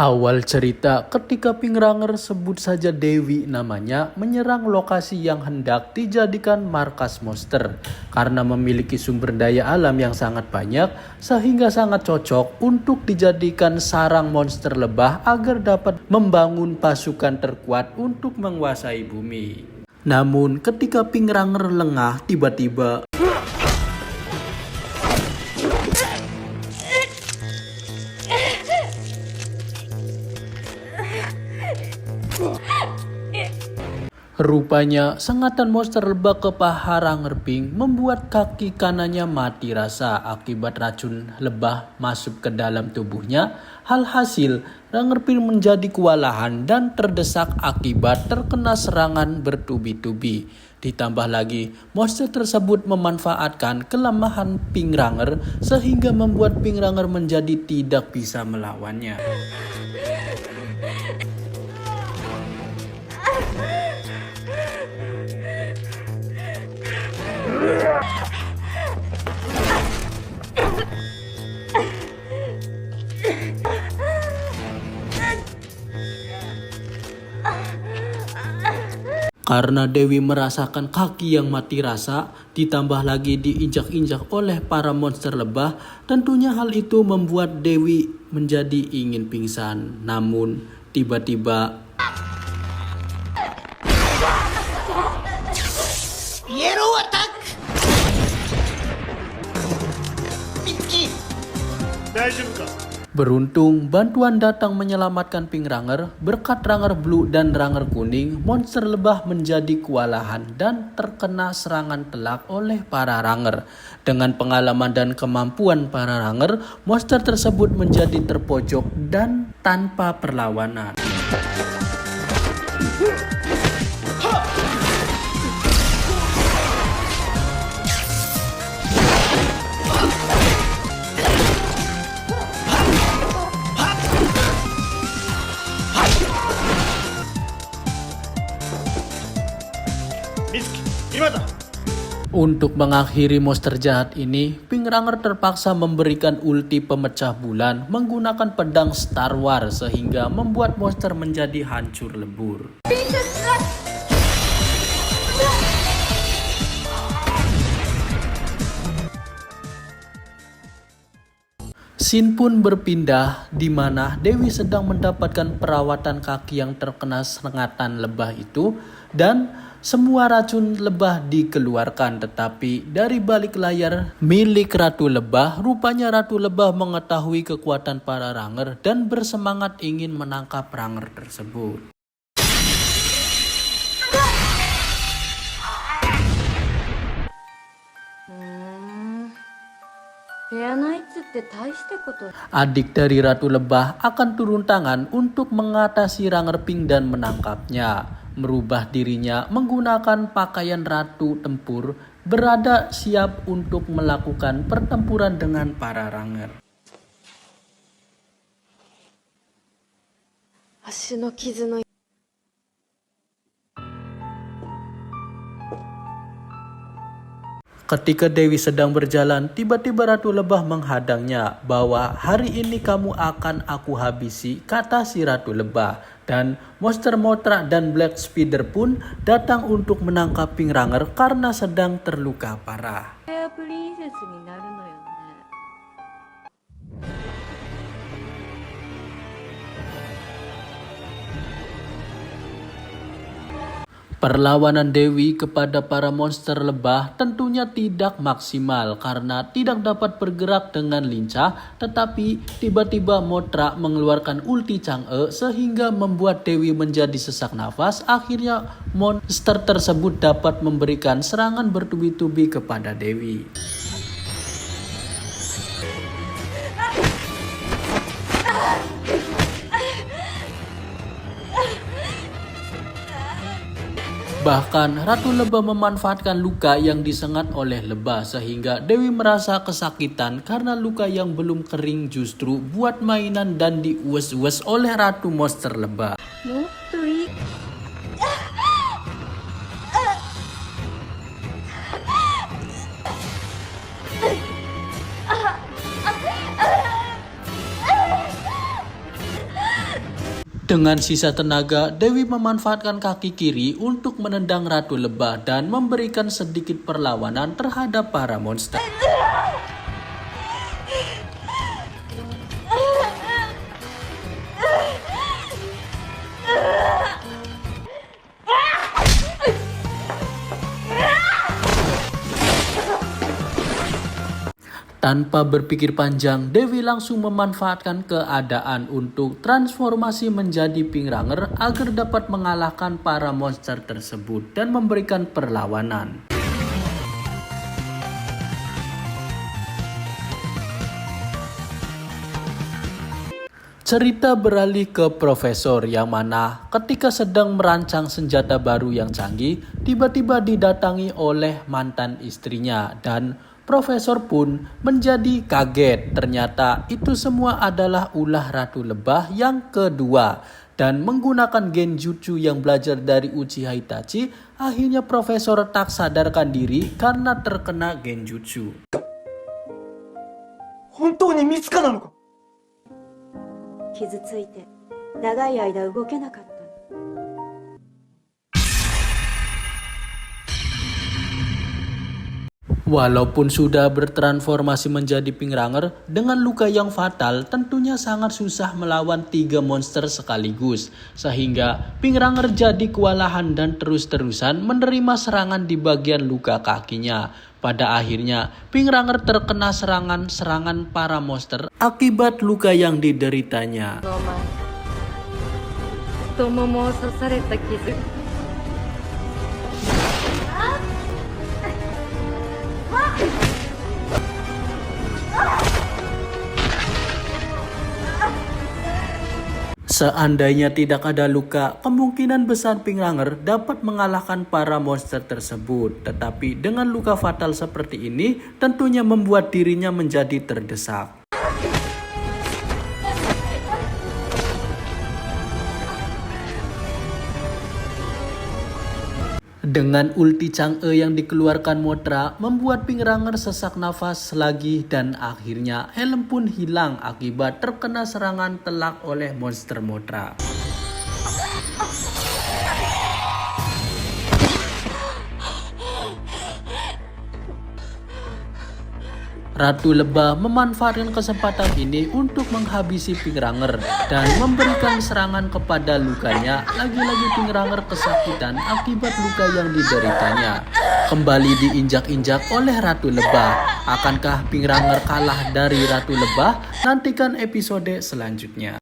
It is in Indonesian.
Awal cerita ketika Pingranger, sebut saja Dewi namanya, menyerang lokasi yang hendak dijadikan markas monster karena memiliki sumber daya alam yang sangat banyak sehingga sangat cocok untuk dijadikan sarang monster lebah agar dapat membangun pasukan terkuat untuk menguasai bumi. Namun ketika Pingranger lengah, tiba-tiba rupanya sengatan monster lebah ke paha Rangerping membuat kaki kanannya mati rasa akibat racun lebah masuk ke dalam tubuhnya. Alhasil Rangerping menjadi kewalahan dan terdesak akibat terkena serangan bertubi-tubi. Ditambah lagi monster tersebut memanfaatkan kelemahan Pingranger sehingga membuat Pingranger menjadi tidak bisa melawannya. Karena Dewi merasakan kaki yang mati rasa, ditambah lagi diinjak-injak oleh para monster lebah, tentunya hal itu membuat Dewi menjadi ingin pingsan. Namun tiba-tiba Yellow attack! Mitsuki! beruntung bantuan datang menyelamatkan Pingranger. Berkat Ranger Blue dan Ranger Kuning, monster lebah menjadi kewalahan dan terkena serangan telak oleh para Ranger. Dengan pengalaman dan kemampuan para Ranger, monster tersebut menjadi terpojok dan tanpa perlawanan. Untuk mengakhiri monster jahat ini, Pingranger terpaksa memberikan ulti pemecah bulan menggunakan pedang Star Wars sehingga membuat monster menjadi hancur lebur. Scene pun berpindah di mana Dewi sedang mendapatkan perawatan kaki yang terkena sengatan lebah itu dan semua racun lebah dikeluarkan. Tetapi dari balik layar milik Ratu Lebah, rupanya Ratu Lebah mengetahui kekuatan para Ranger dan bersemangat ingin menangkap Ranger tersebut. Adik dari Ratu Lebah akan turun tangan untuk mengatasi Rangerping dan menangkapnya. Merubah dirinya menggunakan pakaian ratu tempur, berada siap untuk melakukan pertempuran dengan para Ranger. Ketika Dewi sedang berjalan, tiba-tiba Ratu Lebah menghadangnya bahwa hari ini kamu akan aku habisi, kata si Ratu Lebah. Dan monster Mothra dan Black Spider pun datang untuk menangkap Pingranger karena sedang terluka parah. Perlawanan Dewi kepada para monster lebah tentunya tidak maksimal karena tidak dapat bergerak dengan lincah, tetapi tiba-tiba Mothra mengeluarkan ulti Chang'e sehingga membuat Dewi menjadi sesak nafas. Akhirnya monster tersebut dapat memberikan serangan bertubi-tubi kepada Dewi. Bahkan Ratu Lebah memanfaatkan luka yang disengat oleh lebah sehingga Dewi merasa kesakitan karena luka yang belum kering justru buat mainan dan diues-ues oleh Ratu Monster Lebah. Dengan sisa tenaga, Dewi memanfaatkan kaki kiri untuk menendang Ratu Lebah dan memberikan sedikit perlawanan terhadap para monster. Tanpa berpikir panjang, Dewi langsung memanfaatkan keadaan untuk transformasi menjadi Pink Ranger agar dapat mengalahkan para monster tersebut dan memberikan perlawanan. Cerita beralih ke Profesor yang mana ketika sedang merancang senjata baru yang canggih, tiba-tiba didatangi oleh mantan istrinya dan Profesor pun menjadi kaget. Ternyata itu semua adalah ulah Ratu Lebah yang kedua. Dan menggunakan genjutsu yang belajar dari Uchiha Itachi, akhirnya Profesor tak sadarkan diri karena terkena genjutsu. 本当にミツカなのか。傷ついて長い間動けなかった。 Walaupun sudah bertransformasi menjadi Pink Ranger, dengan luka yang fatal tentunya sangat susah melawan 3 monster sekaligus. Sehingga Pink Ranger jadi kewalahan dan terus-terusan menerima serangan di bagian luka kakinya. Pada akhirnya, Pink Ranger terkena serangan para monster akibat luka yang dideritanya. 太ももを刺された傷。 Seandainya tidak ada luka, kemungkinan besar Pink Ranger dapat mengalahkan para monster tersebut. Tetapi dengan luka fatal seperti ini, tentunya membuat dirinya menjadi terdesak. Dengan ulti Chang'e yang dikeluarkan Mothra, membuat Pink Ranger sesak nafas lagi dan akhirnya helm pun hilang akibat terkena serangan telak oleh monster Mothra. Ratu Lebah memanfaatkan kesempatan ini untuk menghabisi Pink Ranger dan memberikan serangan kepada lukanya. Lagi-lagi Pink Ranger kesakitan akibat luka yang dideritanya. Kembali diinjak-injak oleh Ratu Lebah. Akankah Pink Ranger kalah dari Ratu Lebah? Nantikan episode selanjutnya.